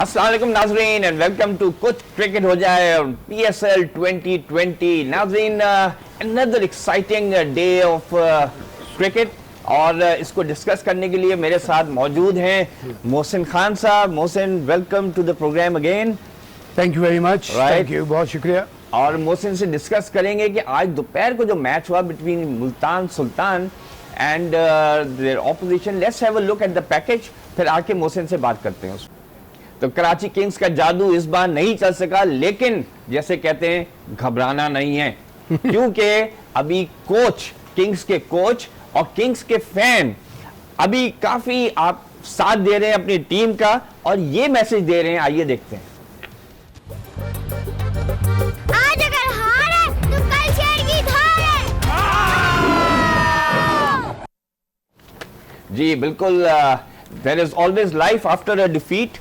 अस्सलाम वालेकुम नाज़रीन एंड वेलकम टू कुछ क्रिकेट हो जाए PSL 2020। नाज़रीन, another exciting day of cricket और इसको डिस्कस करने के लिए मेरे साथ मौजूद हैं मोहसिन खान साहब। Mohsin, welcome to the programme again. Thank you very much. Thank you, बहुत शुक्रिया। और मोहसिन से डिस्कस करेंगे कि आज दोपहर को जो मैच हुआ between Multan Sultan and their opposition. Let's have a look at the package, फिर आके मोहसिन से बात करते हैं। तो कराची किंग्स का जादू इस बार नहीं चल सका, लेकिन जैसे कहते हैं घबराना नहीं है क्योंकि अभी कोच, किंग्स के कोच और किंग्स के फैन अभी काफी आप साथ दे रहे हैं अपनी टीम का और ये मैसेज दे रहे हैं। आइए देखते हैं। आज अगर हार है तो कल शेर की धार है। जी बिल्कुल, there is always life after a defeat.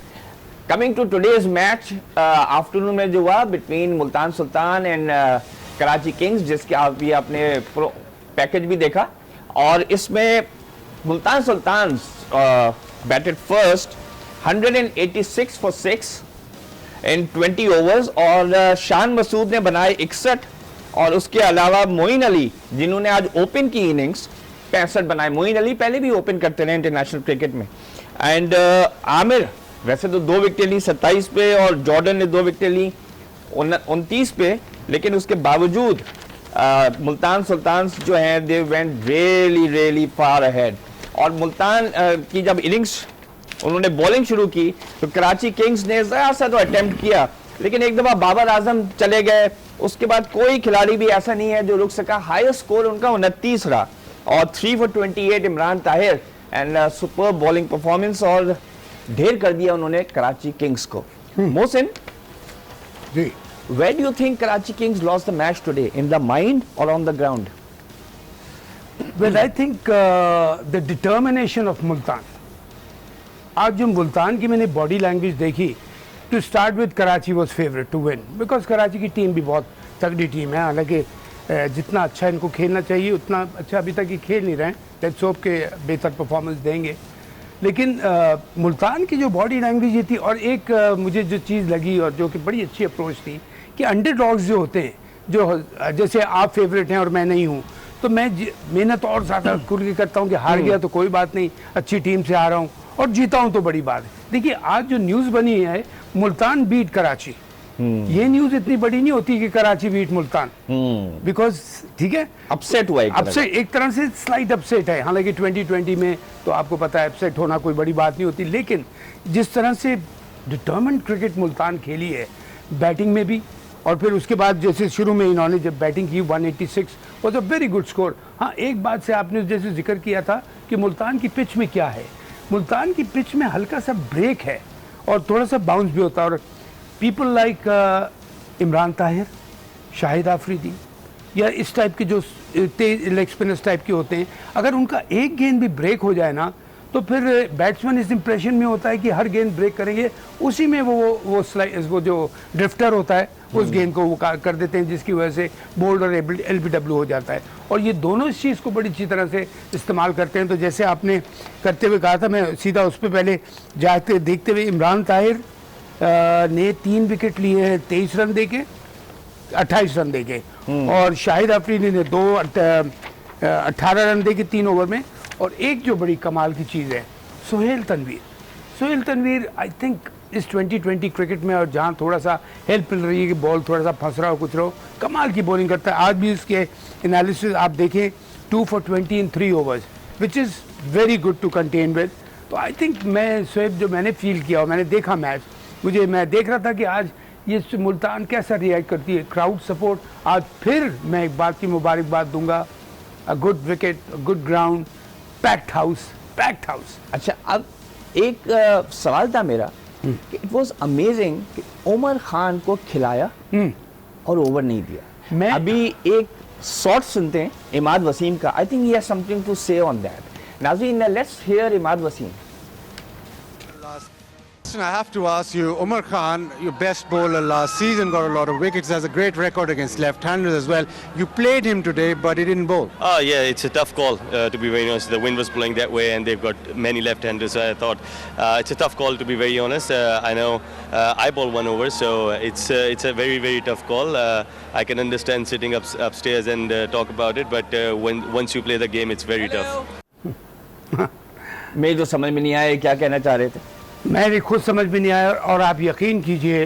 Coming to today's match, afternoon में जो हुआ between Multan Sultan and Karachi Kings, जिसके आप ये अपने पैकेज भी देखा, और इसमें Multan Sultan batted first 186 for 6 in 20 overs और शान मसूद ने बनाए 61 और उसके अलावा मोइन अली, जिन्होंने आज ओपन की इनिंग्स, 65 बनाए। मोइन अली पहले भी ओपन करते रहे इंटरनेशनल क्रिकेट में। एंड आमिर वैसे तो 2 विकेटें ली 27 पे और जॉर्डन ने 2 विकेटें ली 29 पे, लेकिन उसके बावजूद मुल्तान सुल्तान जो हैं they went really far ahead. और मुल्तान की जब इनिंग्स उन्होंने बॉलिंग शुरू की तो कराची किंग्स ने जरा सा तो अटेम्प्ट किया, लेकिन एक दफा बाबर आजम चले गए। उसके बाद कोई खिलाड़ी भी ऐसा नहीं है जो रुक सका। हाईएस्ट स्कोर उनका 29 रहा और 3 for 28 Imran Tahir and super bowling performance, और ढेर कर दिया उन्होंने कराची किंग्स को। मोहसिन जी, where do you think Karachi Kings lost the match today? In the mind or on the ground? well I think the determination of Multan. आज जो मुल्तान की मैंने बॉडी लैंग्वेज देखी, to start with Karachi was favourite to win, because Karachi की team भी बहुत तगड़ी team है। हालांकि जितना अच्छा इनको खेलना चाहिए उतना अच्छा अभी तक ये खेल नहीं रहे हैं। लेट्स होप के बेहतर परफॉर्मेंस देंगे। लेकिन मुल्तान की जो बॉडी लैंग्वेज ये थी, और एक मुझे जो चीज़ लगी और जो कि बड़ी अच्छी अप्रोच थी कि अंडरडॉग्स जो होते हैं, जो जैसे आप फेवरेट हैं और मैं नहीं हूँ, तो मैं मेहनत और ज़्यादा खुल के करता हूँ कि हार गया तो कोई बात नहीं, अच्छी टीम से हारा हूँ, और जीता हूँ तो बड़ी बात है। देखिए आज जो न्यूज़ बनी है मुल्तान बीट कराची, ये न्यूज़ इतनी बड़ी नहीं होती कि कराची बीट मुल्तान, बिकॉज ठीक है अपसेट हुआ, एक तरह से स्लाइट अपसेट है। हालांकि 2020 में तो आपको पता है अपसेट होना कोई बड़ी बात नहीं होती, लेकिन जिस तरह से डिटर्मिन्ड क्रिकेट मुल्तान खेली है बैटिंग में भी, और फिर उसके बाद जैसे शुरू में इन्होंने जब बैटिंग की 186 was a very good score. हाँ, एक बात से आपने जैसे जिक्र किया था कि मुल्तान की पिच में क्या है, मुल्तान की पिच में हल्का सा ब्रेक है और थोड़ा सा बाउंस भी होता है। और पीपल लाइक इमरान ताहिर, शाहिद आफरीदी या इस टाइप के जो तेज लेग स्पिनर्स टाइप के होते हैं, अगर उनका एक गेंद भी ब्रेक हो जाए ना, तो फिर बैट्समैन इस इंप्रेशन में होता है कि हर गेंद ब्रेक करेंगे, उसी में वो जो ड्रिफ्टर होता है उस गेंद को वो कर देते हैं, जिसकी वजह से बोल्ड और LBW हो जाता है। और ये दोनों इस चीज़ को बड़ी अच्छी तरह से इस्तेमाल करते हैं। तो जैसे आपने करते हुए कहा था, मैं सीधा उस पर पहले जाते देखते हुए, इमरान ताहिर ने 3 विकेट लिए हैं 23 रन दे के, 28 रन दे के, और शाहिद अफरीदी ने 18 रन दे के 3 ओवर में। और एक जो बड़ी कमाल की चीज़ है, सुहेल तनवीर आई थिंक इस 2020 क्रिकेट में, और जहाँ थोड़ा सा हेल्प मिल रही है कि बॉल थोड़ा सा फंस रहा हो कुछ रहो, कमाल की बॉलिंग करता है। आज भी इसके एनालिसिस आप देखें, 2 for 20 in 3 overs, which is very good to contain with. तो आई थिंक मैं शोएब, जो मैंने फील किया और मैंने देखा मैच, मैं देख रहा था कि आज ये मुल्तान कैसा रिएक्ट करती है, क्राउड सपोर्ट। आज फिर मैं एक बात की मुबारकबाद दूंगा, a good wicket, good ground, packed house. अच्छा, अब एक सवाल था मेरा कि इट वाज अमेजिंग कि उमर खान को खिलाया और ओवर नहीं दिया। अभी एक शॉट सुनते हैं इमाद वसीम का। I think he has something to say on that. नाज़रीन, let's hear Imad Wasim. Watson, I have to ask you, Umar Khan, your best bowler last season, got a lot of wickets, has a great record against left-handers as well. You played him today, but he didn't bowl. Oh yeah, it's a tough call, to be very honest. The wind was blowing that way and they've got many left-handers, so I thought it's a tough call, to be very honest. I know I bowl 1 over, so it's a very, very tough call. I can understand sitting upstairs and talk about it, but once you play the game, it's very tough. मैं तो समझ में नहीं आया क्या कहना चाह रहे थे। मेरे खुद समझ में नहीं आया। और आप यकीन कीजिए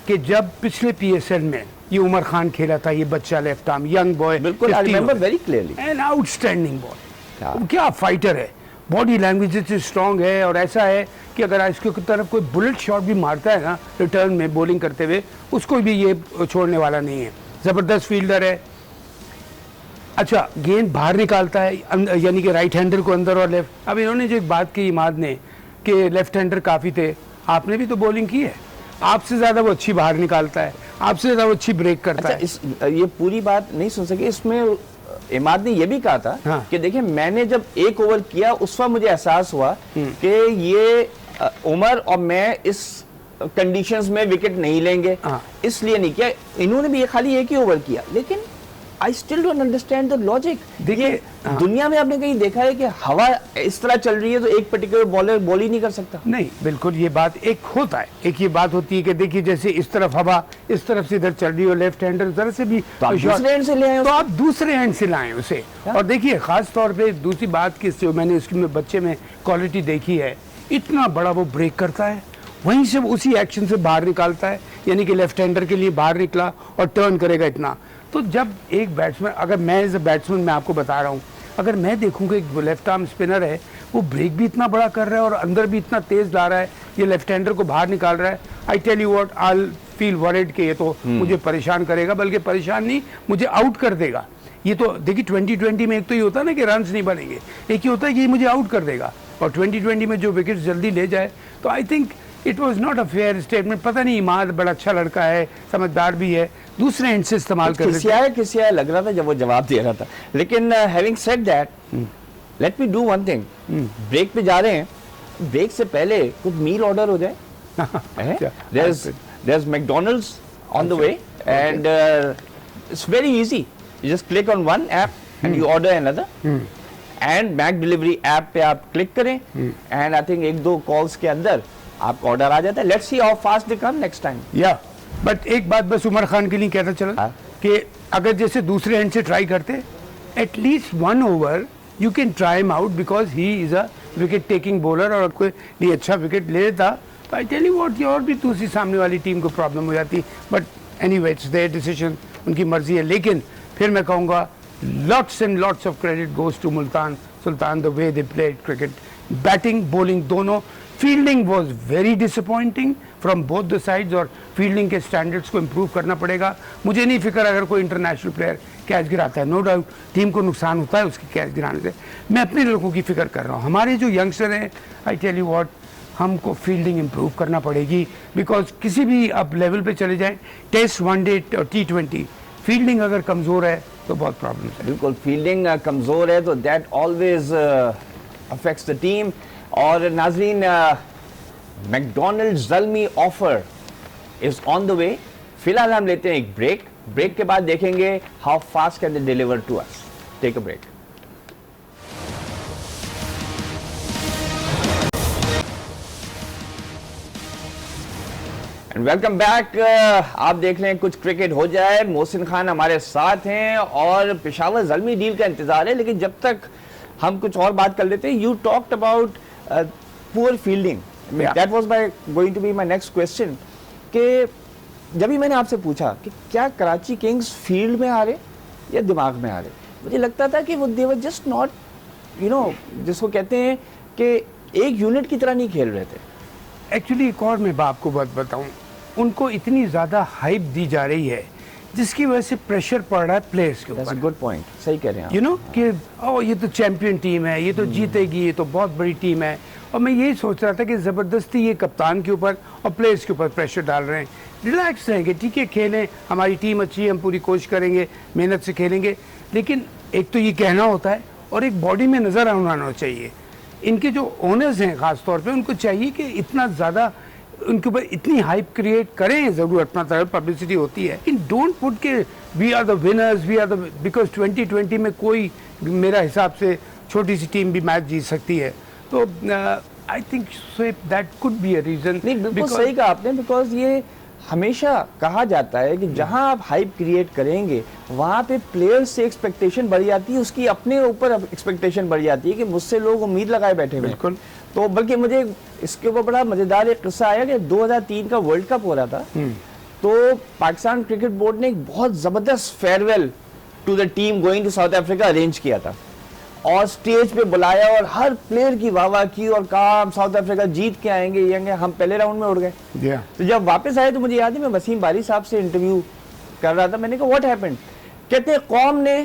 कि जब पिछले PSL में ये उमर खान खेला था, ये बच्चा लेफ्ट आर्म यंग बॉय, बिल्कुल I remember very clearly, an outstanding boy, क्या फाइटर है, बॉडी लैंग्वेज इतनी स्ट्रांग है। और ऐसा है कि अगर इसके तरफ कोई बुलेट शॉट भी मारता है ना रिटर्न में बॉलिंग करते हुए, उसको भी ये छोड़ने वाला नहीं है। ज़बरदस्त फील्डर है। अच्छा, गेंद बाहर निकालता है, यानी कि राइट हैंडर को अंदर और लेफ्ट। अब इन्होंने जो एक बात की इमाद ने कि लेफ्ट हैंडर काफ़ी थे, आपने भी तो बॉलिंग की है, आपसे ज़्यादा वो अच्छी बाहर निकालता है, आपसे ज़्यादा वो अच्छी ब्रेक करता है। ये पूरी बात नहीं सुन सके, इसमें इमाद ने ये भी कहा था हाँ। कि देखिए मैंने जब 1 ओवर किया उस वक्त मुझे एहसास हुआ कि ये उमर और मैं इस कंडीशंस में विकेट नहीं लेंगे, हाँ। इसलिए नहीं किया। इन्होंने भी ये खाली 1 ही ओवर किया, लेकिन I still don't understand the logic. देखिए दुनिया में आपने कहीं देखा है कि हवा इस तरह चल रही है तो एक पर्टिकुलर बॉलर बॉल ही नहीं कर सकता? नहीं, बिल्कुल ये बात एक होता है, एक ये बात होती है कि देखिए जैसे इस तरफ हवा इस तरफ से इधर चल रही हो, लेफ्ट हैंडर जरा से भी तो आप दूसरे एंड से ले आए, तो आप दूसरे एंड से लाएं उसे। और देखिए खास तौर पे दूसरी बात की जो मैंने उसकी में बच्चे में क्वालिटी देखी है, इतना बड़ा वो ब्रेक करता है, वहीं से उसी एक्शन से बाहर निकालता है, यानी कि लेफ्ट हैंडर के लिए बाहर निकला और टर्न करेगा इतना। तो जब एक बैट्समैन, अगर मैं एज अ बैट्समैन मैं आपको बता रहा हूँ, अगर मैं देखूंगा एक लेफ्ट आर्म स्पिनर है, वो ब्रेक भी इतना बड़ा कर रहा है और अंदर भी इतना तेज ला रहा है, ये लेफ्ट हैंडर को बाहर निकाल रहा है, I tell you what, I feel worried कि ये तो मुझे परेशान करेगा, बल्कि परेशान नहीं, मुझे आउट कर देगा। ये तो देखिए 2020 में एक तो ये होता है ना कि रन्स नहीं बनेंगे, एक ये होता है कि ये मुझे आउट कर देगा। और 2020 में जो विकेट जल्दी ले जाए, तो I think it was not a fair statement. पता नहीं, इमाद बड़ा अच्छा लड़का है, समझदार भी है, दूसरे एंड से इस्तेमाल कर किसिया लग रहा था जब वो जवाब दे रहा था। लेकिन having said that, let me do one thing. Break पे जा रहे हैं, ब्रेक से पहले कुछ मील ऑर्डर हो जाए। there's McDonald's on the way and it's very easy. You just click on one app and you order another. And McDelivery app पे आप क्लिक करें एंड आई थिंक 1-2 कॉल्स के अंदर आपका ऑर्डर आ जाता है। Let's see how fast they come next time. या but एक बात बस उमर खान के लिए कहता चला कि अगर जैसे दूसरे एंड से ट्राई करते, at least 1 over you can try him out because he is a wicket taking bowler, और कोई लिए अच्छा विकेट ले लेता तो आई टेल यू व्हाट, ये और भी दूसरी सामने वाली टीम को प्रॉब्लम हो जाती। But anyway it's there decision, उनकी मर्जी है। लेकिन फिर मैं कहूँगा lots and lots of credit goes to Multan Sultan, the way they played cricket, batting, bowling दोनों। Fielding was very disappointing from both the sides, और फील्डिंग के स्टैंडर्ड्स को इम्प्रूव करना पड़ेगा। मुझे नहीं फिक्र अगर कोई इंटरनेशनल प्लेयर कैच गिराता है, नो डाउट टीम को नुकसान होता है उसके कैच गिराने से। मैं अपने लोगों की फिक्र कर रहा हूँ, हमारे जो यंगस्टर हैं, आई टेल यू व्हाट, हमको फील्डिंग इम्प्रूव करना पड़ेगी। बिकॉज किसी भी आप लेवल पे चले जाएं, टेस्ट, वनडे और T20, फील्डिंग अगर कमज़ोर है तो बहुत प्रॉब्लम है। बिल्कुल, फील्डिंग कमज़ोर है तो that always affects the team. और नाजरीन, McDonald's Zalmi offer is on the way. फिलहाल हम लेते हैं एक ब्रेक, ब्रेक के बाद देखेंगे how fast can they deliver to us. Take a break. And welcome back. आप देख रहे हैं कुछ क्रिकेट हो जाए। मोहसिन खान हमारे साथ हैं और पेशावर ज़ल्मी डील का इंतजार है, लेकिन जब तक हम कुछ और बात कर लेते हैं। You talked about poor fielding, that was my going to be my next question, कि जब भी मैंने आपसे पूछा कि क्या कराची किंग्स फील्ड में आ रहे या दिमाग में आ रहे, मुझे लगता था कि वो they were just not, you know, जिसको कहते हैं कि एक यूनिट की तरह नहीं खेल रहे थे। एक्चुअली एक और मैं आपको बात बताऊं, उनको इतनी ज़्यादा हाइप दी जा रही है जिसकी वजह से प्रेशर पड़ रहा है प्लेयर्स के ऊपर। गुड पॉइंट, सही कह रहे हैं। यू नो कि ओ ये तो चैंपियन टीम है, ये तो जीतेगी, ये तो बहुत बड़ी टीम है। और मैं यही सोच रहा था कि ज़बरदस्ती ये कप्तान के ऊपर और प्लेयर्स के ऊपर प्रेशर डाल रहे हैं। रिलैक्स रहेंगे, ठीक है, खेलें, हमारी टीम अच्छी है, हम पूरी कोशिश करेंगे, मेहनत से खेलेंगे। लेकिन एक तो ये कहना होता है और एक बॉडी में नज़र आना चाहिए। इनके जो ओनर्स हैं ख़ास तौर पे, उनको चाहिए कि इतना ज़्यादा उनके ऊपर इतनी हाइप क्रिएट करें, ज़रूर अपना तरह पब्लिसिटी होती है, इन डोंट पुट के we are the winners, we are the, because 2020 में कोई मेरा हिसाब से छोटी सी टीम भी मैच जीत सकती है, तो I think that could be a reason. नहीं, बिल्कुल सही कहा आपने, बिकॉज ये हमेशा कहा जाता है कि जहां आप हाइप क्रिएट करेंगे वहां पे प्लेयर्स से एक्सपेक्टेशन बढ़ जाती है, उसकी अपने ऊपर एक्सपेक्टेशन बढ़ जाती है कि मुझसे लोग उम्मीद लगाए बैठे हुए हैं। बिल्कुल। तो बल्कि मुझे इसके ऊपर बड़ा मजेदार एक किस्सा आया कि 2003 का वर्ल्ड कप हो रहा था, तो पाकिस्तान क्रिकेट बोर्ड ने एक बहुत जबरदस्त farewell to the team going to South Africa arrange किया था और स्टेज पे बुलाया और हर प्लेयर की वाह की और कहा हम साउथ अफ्रीका जीत के आएंगे, ये आएंगे। हम पहले राउंड में उड़ गए। तो जब वापस आए तो मुझे याद है मैं वसीम बारी साहब से इंटरव्यू कर रहा था, मैंने कहा व्हाट हैपेंड, कहते हैं कौम ने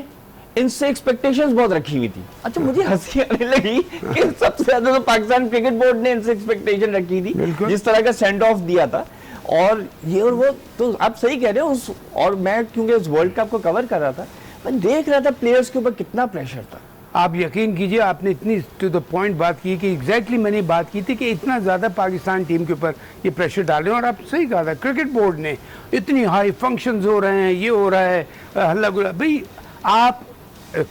इनसे एक्सपेक्टेशंस बहुत रखी हुई थी। अच्छा, मुझे हंसी आने लगी कि सबसे ज्यादा तो पाकिस्तान क्रिकेट बोर्ड ने इनसे एक्सपेक्टेशन रखी थी, जिस तरह का सेंड ऑफ दिया था और ये और वो। तो आप सही कह रहे हो उस, और मैं क्योंकि उस वर्ल्ड कप को कवर कर रहा था, मैं देख रहा था प्लेयर्स के ऊपर कितना प्रेशर था। आप यकीन कीजिए, आपने इतनी टू द पॉइंट बात की कि एग्जैक्टली मैंने बात की थी कि इतना ज़्यादा पाकिस्तान टीम के ऊपर ये प्रेशर डालें, और आप सही कहा था, क्रिकेट बोर्ड ने इतनी हाई फंक्शंस हो रहे हैं, ये हो रहा है, हल्ला गुल्ला। भाई आप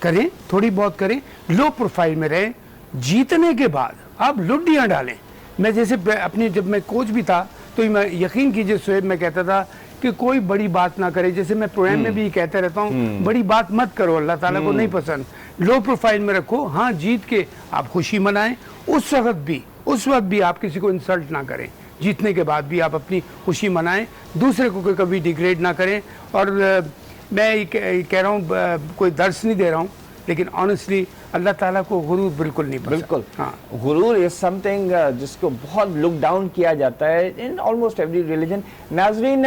करें, थोड़ी बहुत करें, लो प्रोफाइल में रहें, जीतने के बाद आप लुड्डियाँ डालें। मैं जैसे अपनी, जब मैं कोच भी था तो मैं यकीन कीजिए शोएब, मैं कहता था कि कोई बड़ी बात ना करे, जैसे मैं प्रोग्राम में भी कहता रहता हूँ, बड़ी बात मत करो, अल्लाह ताला को नहीं पसंद, लो प्रोफाइल में रखो। हाँ, जीत के आप खुशी मनाएं, उस वक्त भी आप किसी को इंसल्ट ना करें, जीतने के बाद भी आप अपनी खुशी मनाएं, दूसरे को कभी डिग्रेड ना करें। और मैं कह रहा हूँ, कोई दर्स नहीं दे रहा हूँ, लेकिन ऑनेस्टली अल्लाह ताला को गुरूर बिल्कुल नहीं पसंद। बिल्कुल, हाँ, गुरूर इज समथिंग जिसको बहुत लुक डाउन किया जाता है इन ऑलमोस्ट एवरी रिलीजन। नाजरीन,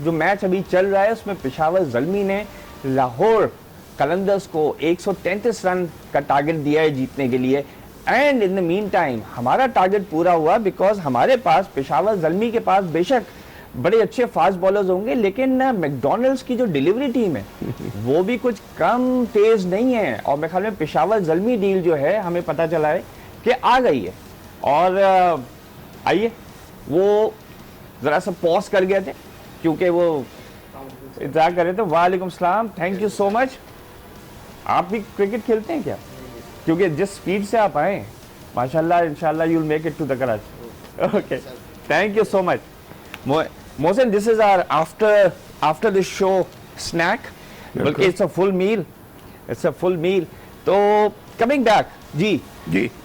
जो मैच अभी चल रहा है उसमें पेशावर ज़ल्मी ने लाहौर कलंदर्स को 133 रन का टारगेट दिया है जीतने के लिए, and in the mean time हमारा टारगेट पूरा हुआ, बिकॉज हमारे पास पेशावर ज़ल्मी के पास बेशक बड़े अच्छे फास्ट बॉलर्स होंगे, लेकिन मैकडॉनल्ड्स की जो डिलीवरी टीम है वो भी कुछ कम तेज नहीं है। और मेरे ख्याल में पेशावर ज़ल्मी डील जो है हमें पता चला है कि आ गई है। और आइए, वो ज़रा सा पॉज कर गए थे क्योंकि वो इंतजार कर रहे थे। वालेकुम सलाम, थैंक यू सो मच। आप भी क्रिकेट खेलते हैं क्या? क्योंकि जिस स्पीड से आप आए माशाल्लाह, इंशाल्लाह you will make it to the Karachi. Okay, thank you so much. Mohsin, this is our after the show snack. बल्कि it's a full meal. It's a full meal. तो coming back, जी,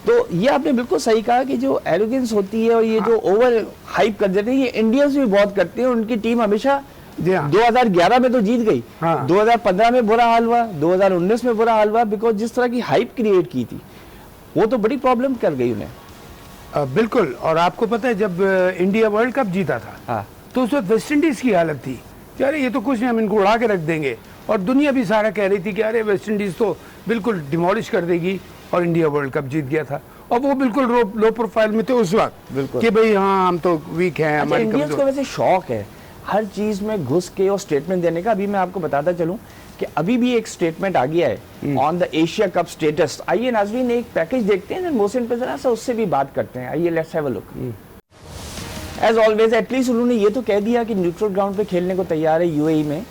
तो ये आपने बिल्कुल सही कहा कि जो एरोगेंस होती है और ये जो ओवर हाइप कर देते हैं, ये इंडियंस भी बहुत करते हैं। उनकी टीम हमेशा 2011 में तो जीत गई, 2015 में बुरा हाल हुआ, 2019 में बुरा हाल हुआ, बिकॉज जिस तरह की हाइप क्रिएट की थी वो तो बड़ी प्रॉब्लम कर गई उन्हें। बिल्कुल। और आपको पता है, जब इंडिया वर्ल्ड कप जीता था, तो उस वक्त वेस्ट इंडीज की हालत थी कि अरे ये तो कुछ नहीं, हम इनको उड़ा के रख देंगे, और दुनिया भी सारा कह रही थी कि अरे वेस्ट इंडीज तो बिल्कुल डिमोलिश कर देगी, और इंडिया वर्ल्ड कप जीत गया था। और वो बिल्कुल लो प्रोफाइल में थे उस वक्त कि भाई हाँ हम तो वीक हैं। अच्छा, इंडियंस को वैसे शौक है हर चीज में घुस के और स्टेटमेंट देने का। अभी मैं आपको बताता चलूं कि अभी भी एक स्टेटमेंट आ गया है on the Asia cup status. आइए नाज़रीन, एक पैकेज देखते हैं, मोहसिन पे जरा सा उससे भी बात करते हैं। आइए, let's have a look. As always, at least उन्होंने ये तो कह दिया कि न्यूट्रल ग्राउंड पे खेलने को तैयार है, यूएई में,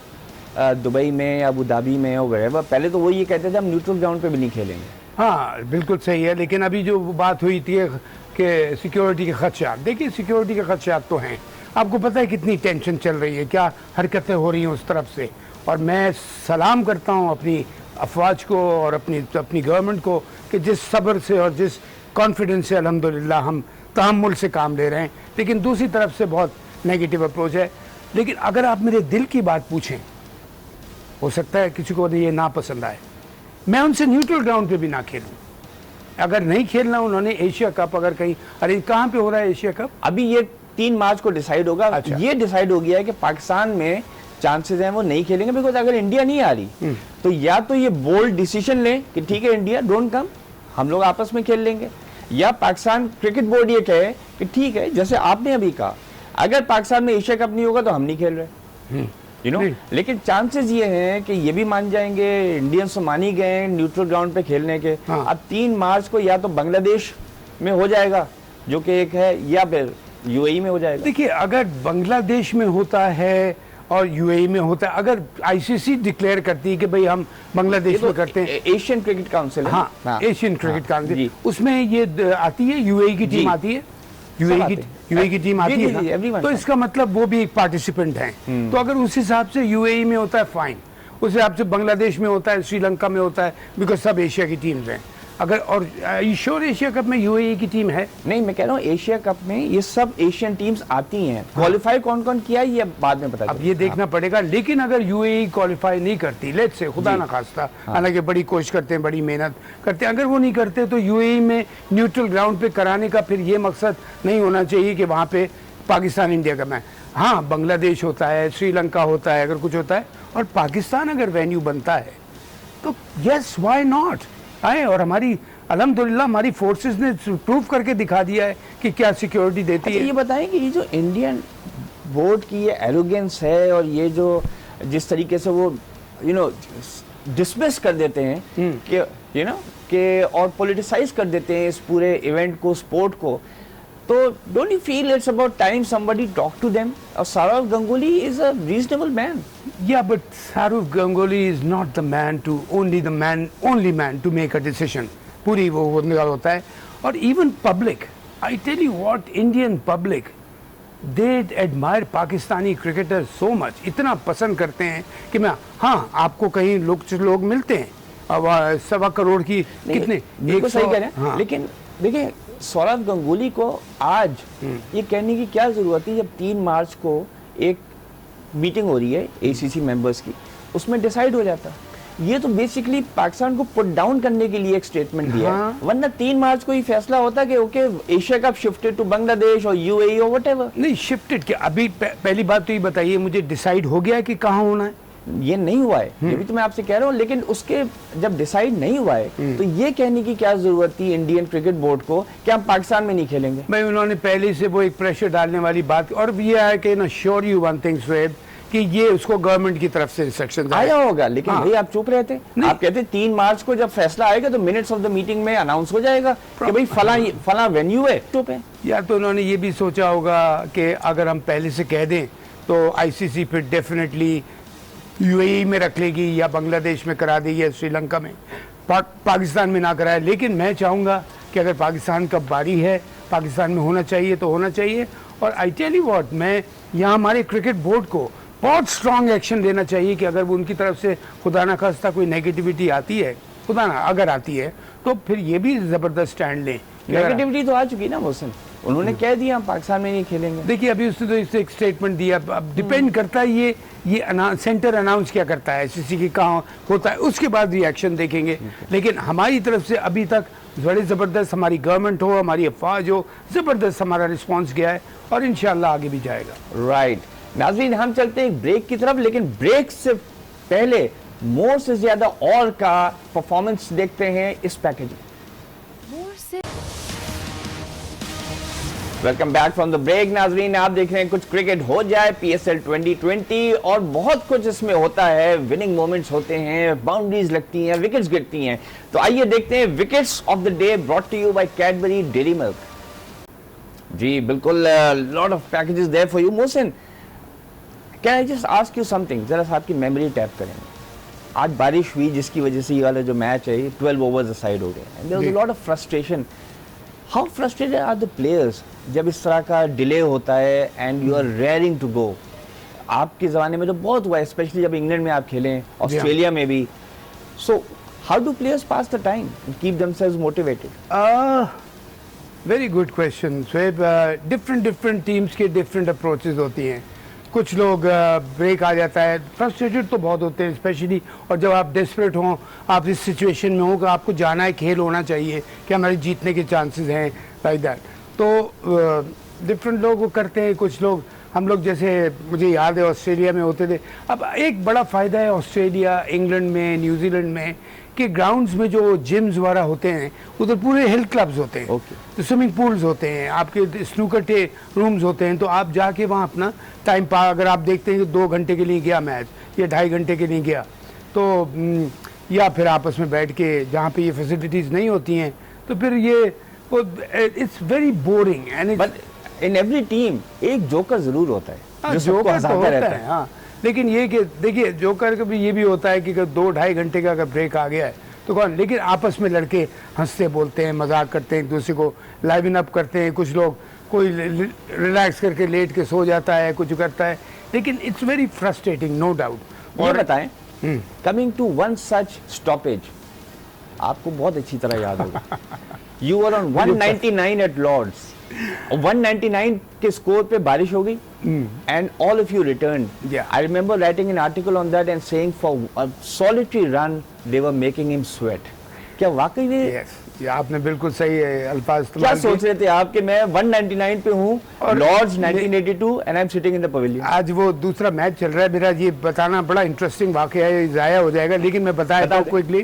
दुबई में, अबू धाबी में और वेरेवर। पहले तो वो ये कहते थे हम न्यूट्रल ग्राउंड पे भी नहीं खेलेंगे। हाँ, बिल्कुल सही है, लेकिन अभी जो बात हुई थी कि सिक्योरिटी के खदशात, देखिए सिक्योरिटी के खदशात तो हैं। आपको पता है कितनी टेंशन चल रही है, क्या हरकतें हो रही हैं उस तरफ से। और मैं सलाम करता हूँ अपनी अफवाज को और अपनी गवर्नमेंट को कि जिस सब्र से और जिस कॉन्फिडेंस से अल्हम्दुलिल्लाह हम तहम्मुल से काम ले रहे हैं। लेकिन दूसरी तरफ से बहुत नेगेटिव अप्रोच है। लेकिन अगर आप मेरे दिल की बात पूछें, हो सकता है किसी को ये ना पसंद आए, मैं उनसे न्यूट्रल ग्राउंड पे भी ना खेलूं। अगर नहीं खेलना उन्होंने एशिया कप, अगर कहीं, अरे कहाँ पे हो रहा है एशिया कप? अभी ये 3 मार्च को डिसाइड होगा। अच्छा। ये डिसाइड हो गया है कि पाकिस्तान में चांसेस हैं वो नहीं खेलेंगे, बिकॉज अगर इंडिया नहीं आ रही तो या तो ये बोल्ड डिसीजन लें कि ठीक है इंडिया डोंट कम, हम लोग आपस में खेल लेंगे, या पाकिस्तान क्रिकेट बोर्ड ये कहे कि ठीक है, जैसे आपने अभी कहा, अगर पाकिस्तान में एशिया कप नहीं होगा तो हम नहीं खेल रहे, यू नो। लेकिन चांसेस ये हैं कि ये भी मान जाएंगे, इंडियंस तो मान ही गए न्यूट्रल ग्राउंड पे खेलने के। अब 3 मार्च को या तो बांग्लादेश में हो जाएगा जो कि एक है, या फिर यूएई में हो जाएगा? देखिए, अगर बांग्लादेश में होता है और यूएई में होता है, अगर आईसीसी डिक्लेयर करती है कि भाई हम बांग्लादेश में करते हैं, एशियन क्रिकेट काउंसिल है। हाँ, एशियन क्रिकेट काउंसिल, जी। उसमें ये आती है, यूएई की जी। टीम आती है, यूएई की टीम आती है ना, तो इसका मतलब वो भी एक पार्टिसिपेंट हैं। तो अगर उस हिसाब से यूएई में होता है फाइन, उस हिसाब से बांग्लादेश में होता है, श्रीलंका में होता है, बिकॉज सब एशिया की टीम्स हैं। अगर और श्योर एशिया कप में यूएई की टीम है? नहीं, मैं कह रहा हूँ एशिया कप में ये सब एशियन टीम्स आती हैं। क्वालिफाई कौन कौन किया ये बाद में पता अब ये देखना पड़ेगा, लेकिन अगर यूएई क्वालिफाई नहीं करती, लेट्स से खुदा ना खास्ता, हालांकि बड़ी कोशिश करते हैं, बड़ी मेहनत करते हैं, अगर वो नहीं करते तो यूएई में न्यूट्रल ग्राउंड पे कराने का फिर ये मकसद नहीं होना चाहिए कि वहाँ पे पाकिस्तान इंडिया का मैच। हाँ, बांग्लादेश होता है, श्रीलंका होता है, अगर कुछ होता है और पाकिस्तान अगर वेन्यू बनता है तो यस, व्हाई नॉट आए। और हमारी अल्हम्दुलिल्लाह हमारी फोर्सेस ने प्रूव करके दिखा दिया है कि क्या सिक्योरिटी देती है। ये बताएं कि ये जो इंडियन बोर्ड की ये एरोगेंस है और ये जो जिस तरीके से वो डिसमिस कर देते हैं कि कि और पॉलिटिसाइज कर देते हैं इस पूरे इवेंट को, स्पोर्ट को, तो don't you feel it's about time somebody talk to them? और Saurav Ganguly is a reasonable man. Yeah, but Saurav Ganguly is not the man to only man to make a decision. पूरी वो होता है। और even public, I tell you what, Indian public, they admire Pakistani cricketers so much, इतना पसंद करते हैं कि मैं, हाँ, आपको कहीं लोग मिलते हैं, अब 1.25 करोड़ की कितने, बिल्कुल सही कह रहे हैं। हाँ। लेकिन देखिए, सौरव गांगुली को आज ये कहने की क्या जरूरत है जब 3 मार्च को एक मीटिंग हो रही है एसीसी मेंबर्स की, उसमें डिसाइड हो जाता। ये तो बेसिकली पाकिस्तान को पुट डाउन करने के लिए एक स्टेटमेंट दिया है, वरना 3 मार्च को ही फैसला होता कि okay Asia cup shifted to Bangladesh और यूएई और व्हाटएवर। नहीं, शिफ्टेड क्या, अभी पहली बात तो ये बताइए मुझे, डिसाइड हो गया है कि कहाँ होना है? ये नहीं हुआ है, ये भी तो मैं आपसे कह रहा हूँ। लेकिन उसके जब डिसाइड नहीं हुआ है तो ये कहने की क्या जरूरत थी इंडियन क्रिकेट बोर्ड को कि हम पाकिस्तान में नहीं खेलेंगे? भाई, उन्होंने पहले से वो एक प्रेशर डालने वाली बात, और ये है कि ना, sure you one thing Shoaib, कि ये उसको गवर्नमेंट की तरफ से इंस्ट्रक्शन आया होगा, लेकिन हाँ। भाई आप चुप रहते। आप कहते 3 मार्च को जब फैसला आएगा तो मिनट्स ऑफ द मीटिंग में अनाउंस हो जाएगा कि भाई फला वेन्यू है, चुप है। या तो उन्होंने ये भी सोचा होगा कि अगर हम पहले से कह दें तो आईसीसी फिर डेफिनेटली यूएई में रख लेगी या बांग्लादेश में करा देगी या श्रीलंका में, पाकिस्तान में ना कराए। लेकिन मैं चाहूँगा कि अगर पाकिस्तान का बारी है, पाकिस्तान में होना चाहिए तो होना चाहिए। और आई टेल यू व्हाट, मैं यहाँ हमारे क्रिकेट बोर्ड को बहुत स्ट्रांग एक्शन लेना चाहिए कि अगर वो उनकी तरफ से खुदा ना खास्ता कोई नेगेटिविटी आती है, खुदा ना अगर आती है, तो फिर ये भी ज़बरदस्त स्टैंड लें। नेगेटिविटी तो आ चुकी ना मोहसिन, उन्होंने कह दिया हम पाकिस्तान में नहीं खेलेंगे। देखिए, अभी उसने तो इससे एक स्टेटमेंट दिया, अब डिपेंड करता है ये सेंटर अनाउंस क्या करता है, सीसी की कहाँ होता है, उसके बाद रिएक्शन देखेंगे। लेकिन हमारी तरफ से अभी तक बड़े ज़बरदस्त, हमारी गवर्नमेंट हो, हमारी अफवाज हो, ज़बरदस्त हमारा रिस्पॉन्स गया है और इंशाल्लाह आगे भी जाएगा। राइट नाज़रीन, हम चलते हैं ब्रेक की तरफ, लेकिन ब्रेक से पहले मोर से ज्यादा और का परफॉर्मेंस देखते हैं इस पैकेज में। Welcome back from the break. नाजरीन, आप देख रहे हैं कुछ क्रिकेट हो जाए, पीएसएल 2020, और बहुत कुछ इसमें होता है, विनिंग मोमेंट्स होते हैं, बाउंड्रीज लगती हैं, विकेट्स गिरती हैं। तो आइए देखते हैं wickets of the day, brought to you by Cadbury Dairy Milk. जी बिल्कुल, lot of packages there for you. Mohsin, can I just ask you something, जरा सा आपकी मेमोरी टैप करें। आज बारिश हुई जिसकी वजह से ये वाला जो मैच है 12 ओवर्स असाइड हो गए, and there was a lot of frustration. How frustrated are the players जब इस तरह का डिले होता है and you are raring to go? आपके ज़माने में तो बहुत हुआ है, स्पेशली जब इंग्लैंड में आप खेलें, ऑस्ट्रेलिया में भी। So how do players pass the time and keep themselves motivated? Very good question Shoaib. Different teams के डिफरेंट अप्रोचेस होती हैं। कुछ लोग ब्रेक आ जाता है, फ्रस्ट्रेटेड तो बहुत होते हैं स्पेशली, और जब आप डेस्परेट हों, आप इस सिचुएशन में हो कि आपको जाना है, खेल होना चाहिए कि हमारे जीतने के चांसेस हैं, लाइक दैट। तो डिफरेंट लोग वो करते हैं। कुछ लोग, हम लोग जैसे मुझे याद है ऑस्ट्रेलिया में होते थे। अब एक बड़ा फ़ायदा है ऑस्ट्रेलिया, इंग्लैंड में, न्यूजीलैंड में, कि ग्राउंड्स में जो जिम्स वगैरह होते हैं उधर पूरे हेल्थ क्लब्स होते हैं, तो स्विमिंग पूल्स होते हैं, आपके स्नूकर के रूम्स होते हैं, तो आप जाके वहाँ अपना टाइम अगर आप देखते हैं कि 2 घंटे के लिए गया मैच या 2.5 घंटे के लिए गया, तो या फिर आपस में बैठ के, जहाँ पे ये फैसिलिटीज़ नहीं होती हैं, तो फिर ये it's very boring. And but in every team एक जोकर जरूर होता है हाँ, जो सबको जोकर तो हंसाता होता रहता है हाँ, लेकिन ये कि देखिए जोकर का भी ये भी होता है कि अगर 2-2.5 घंटे का अगर ब्रेक आ गया है तो कौन, लेकिन आपस में लड़के हंसते बोलते हैं, मजाक करते हैं, एक दूसरे को लाइवन अप करते हैं, कुछ लोग कोई रिलैक्स करके लेट के सो जाता है, कुछ करता है, लेकिन it's very frustrating no doubt. और बताएं, coming to one such stoppage, आपको बहुत अच्छी तरह याद होगा, you were on 199 at Lord's, 199 के स्कोर पे बारिश हो गई and all of you return. I remember writing an article on that and saying for a solitary run they were making him sweat. क्या वाकई में ये आपने बिल्कुल सही अल्फाज क्या इस्तेमाल सोच किए। रहे थे आप कि मैं 199 पे हूँ और Lord's 1982 and I am sitting in the pavilion. आज वो दूसरा मैच चल रहा है मेरा, ये बताना बड़ा इंटरेस्टिंग वाकया है, जाया हो जाएगा, लेकिन मैं बताया था क्विकली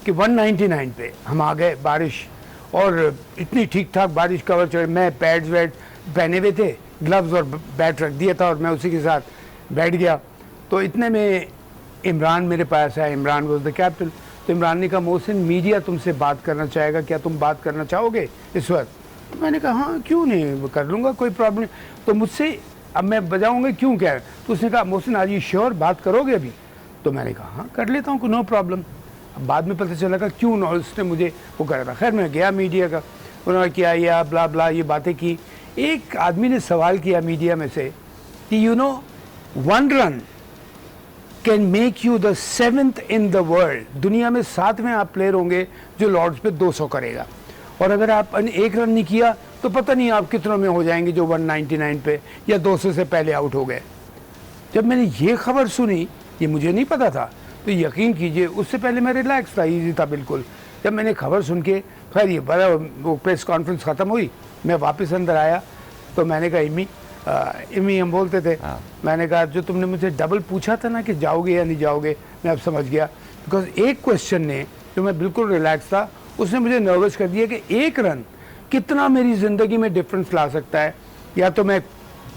कि 199 पे हम आ गए, बारिश और इतनी ठीक ठाक बारिश कवर चल, मैं पैड्स वैड पहने हुए थे, ग्लव्स और बैट रख दिया था और मैं उसी के साथ बैठ गया। तो इतने में इमरान मेरे पास आया, इमरान वॉज द कैप्टन। तो इमरान ने कहा मोहसिन मीडिया तुमसे बात करना चाहेगा, क्या तुम बात करना चाहोगे इस वक्त? तो मैंने कहा हाँ क्यों नहीं, कर लूँगा, कोई प्रॉब्लम नहीं। तो मुझसे अब मैं बजाऊँगा क्यों, क्या है? तो उसने कहा मोहसिन आर यू श्योर बात करोगे अभी? तो मैंने कहा हाँ कर लेता हूँ, नो प्रॉब्लम। अब बाद में पता चला कि क्यों ना उसने मुझे वो करा था। खैर मैं गया मीडिया का, उन्होंने किया या ब्ला ब्ला ये बातें की। एक आदमी ने सवाल किया मीडिया में से कि you know 1 run can make you the 7th in the world, दुनिया में 7वें आप प्लेयर होंगे जो लॉर्ड्स पे 200 करेगा, और अगर आप 1 रन नहीं किया तो पता नहीं आप कितनों में हो जाएंगे जो 199 पे या 200 से पहले आउट हो गए। जब मैंने ये खबर सुनी, ये मुझे नहीं पता था, तो यकीन कीजिए उससे पहले मैं रिलैक्स था, ईजी था बिल्कुल। जब मैंने खबर सुन के, खैर ये बड़ा वो प्रेस कॉन्फ्रेंस ख़त्म हुई, मैं वापस अंदर आया तो मैंने कहा इमी हम बोलते थे, मैंने कहा जो तुमने मुझे डबल पूछा था ना कि जाओगे या नहीं जाओगे, मैं अब समझ गया। बिकॉज एक क्वेश्चन ने, जो मैं बिल्कुल रिलैक्स था, उसने मुझे नर्वस कर दिया कि 1 रन कितना मेरी ज़िंदगी में डिफरेंस ला सकता है। या तो मैं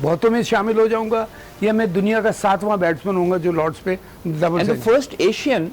बहुतों में शामिल हो जाऊंगा या मैं दुनिया का 7वां बैट्समैन होऊंगा जो लॉर्ड्स पे double and the first Asian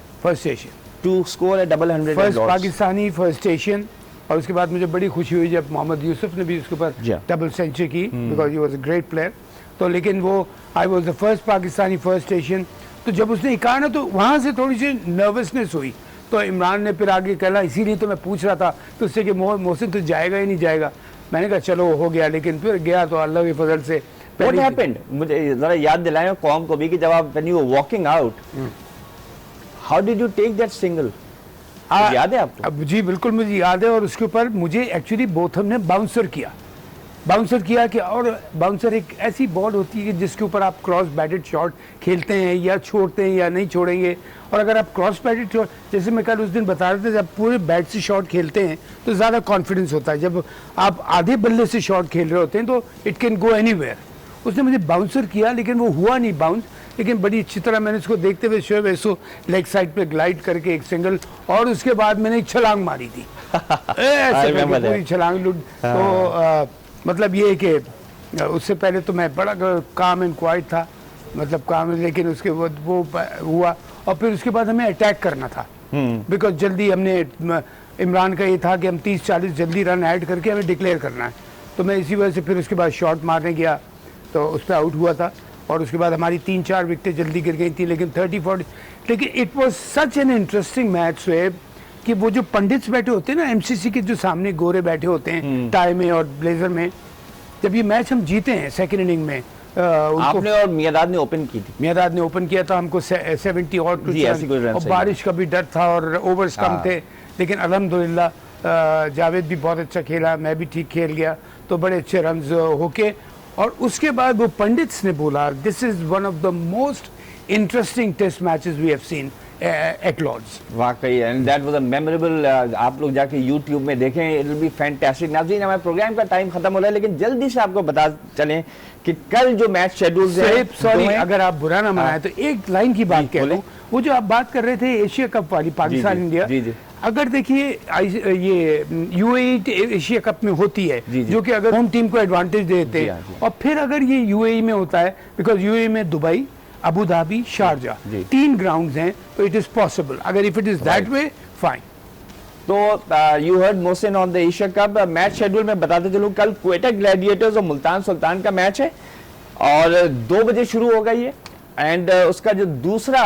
to score a double 100 first Pakistani, first Asian. और उसके बाद मुझे बड़ी खुशी हुई जब मोहम्मद यूसुफ ने भी उसके ऊपर डबल सेंचुरी की, because he was a great player. तो लेकिन वो I was the first Pakistani, first Asian. तो जब उसने कहा ना तो वहाँ से थोड़ी सी नर्वसनेस हुई। तो इमरान ने फिर आगे कहला, इसीलिए तो मैं पूछ रहा था तो उससे कि मोहसिन तो जाएगा ही नहीं जाएगा। मैंने कहा चलो हो गया, लेकिन फिर गया तो अल्लाह के फजल से। What happened? मुझे जरा याद दिलाएं कौम को भी कि जब आप when you were walking out, how did you take that single? याद है आपको? अब जी बिल्कुल मुझे याद है। और उसके ऊपर मुझे एक्चुअली बोथम ने बाउंसर किया कि, और बाउंसर एक ऐसी बॉल होती है कि जिसके ऊपर आप क्रॉस बैटेड शॉट खेलते हैं या छोड़ते हैं या नहीं छोड़ेंगे। और अगर आप क्रॉस बैटेड शॉट, जैसे मैं कल उस दिन बता रहे थे, जब पूरे बैट से शॉट खेलते हैं तो ज़्यादा कॉन्फिडेंस होता है। जब आप आधे बल्ले से शॉट खेल रहे होते हैं तो इट कैन गो एनीवेयर। उसने मुझे बाउंसर किया लेकिन वो हुआ नहीं बाउंस, लेकिन बड़ी अच्छी तरह मैंने उसको देखते हुए शोएब ऐसो लेग साइड पे ग्लाइड करके एक सिंगल, और उसके बाद मैंने एक छलांग मारी थी ऐसे करके पूरी छलांग लुट। तो मतलब ये कि उससे पहले तो मैं बड़ा काम एंड क्वाइट था, मतलब काम, लेकिन उसके बाद वो हुआ और फिर उसके बाद हमें अटैक करना था। बिकॉज जल्दी हमने, इमरान का ये था कि हम 30-40 जल्दी रन ऐड करके हमें डिक्लेयर करना है। तो मैं इसी वजह से फिर उसके बाद शॉट मारने गया तो उस पर आउट हुआ था, और उसके बाद हमारी 3-4 विकेटें जल्दी गिर गई थी, लेकिन 30-40। लेकिन it was such an interesting match Shoaib कि वो जो पंडित्स बैठे होते हैं ना एमसीसी के, जो सामने गोरे बैठे होते हैं टाई में और ब्लेजर में, जब ये मैच हम जीते हैं सेकेंड इनिंग में, आपने और मियादाद ने ओपन की थी। मियादाद ने ओपन किया था, हमको 70 और बारिश का भी डर था और ओवर्स कम थे, लेकिन अल्हम्दुलिल्लाह जावेद भी बहुत अच्छा खेला, मैं भी ठीक खेल गया, तो बड़े अच्छे रन्स होके। और उसके बाद वो पंडित्स ने बोला this is one of the most interesting test matches we have seen at Lord's. वाकई, and that was a memorable. आप लोग जाके YouTube में देखें, इट विल बी फैंटास्टिक। नाज़रीन, हमारे प्रोग्राम का टाइम खत्म हो रहा है, लेकिन जल्दी से आपको बता चलें कि कल जो मैच शेड्यूल है, सॉरी अगर आप बुरा ना मनाए तो एक लाइन की बात कह लूं, वो जो आप बात कर रहे थे एशिया कप वाली, पाकिस्तान इंडिया, अगर देखिए ये यूएई एशिया कप में होती है, जो कि अगर होम टीम को एडवांटेज देते हैं, और फिर अगर ये यूएई में होता है, बिकॉज यूएई में Dubai, Abu Dhabi, Sharjah 3 grounds हैं, तो इट इज पॉसिबल। अगर if it is that way fine. तो you heard Mohsin on the Asia Cup match schedule में बताते चलूं, कल क्वेटा ग्लैडिएटर्स और मुल्तान सुल्तान का मैच है और 2 बजे शुरू होगा ये। एंड उसका जो दूसरा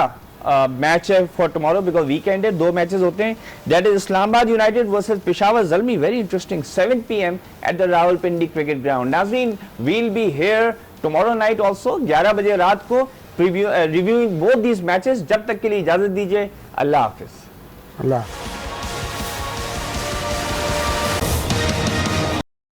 मैच है फॉर टुमारो, बिकॉज वीकेंड है, 2 मैचेस होते हैं, that is Islamabad United versus Peshawar Zalmi, very interesting, 7 PM at the Rawalpindi cricket ground. नाज़रीन, we'll be here tomorrow night also, 11 बजे रात को रिव्यूइंग बोथ दीज मैचेस। जब तक के लिए इजाजत दीजिए, अल्लाह हाफिज। अल्लाह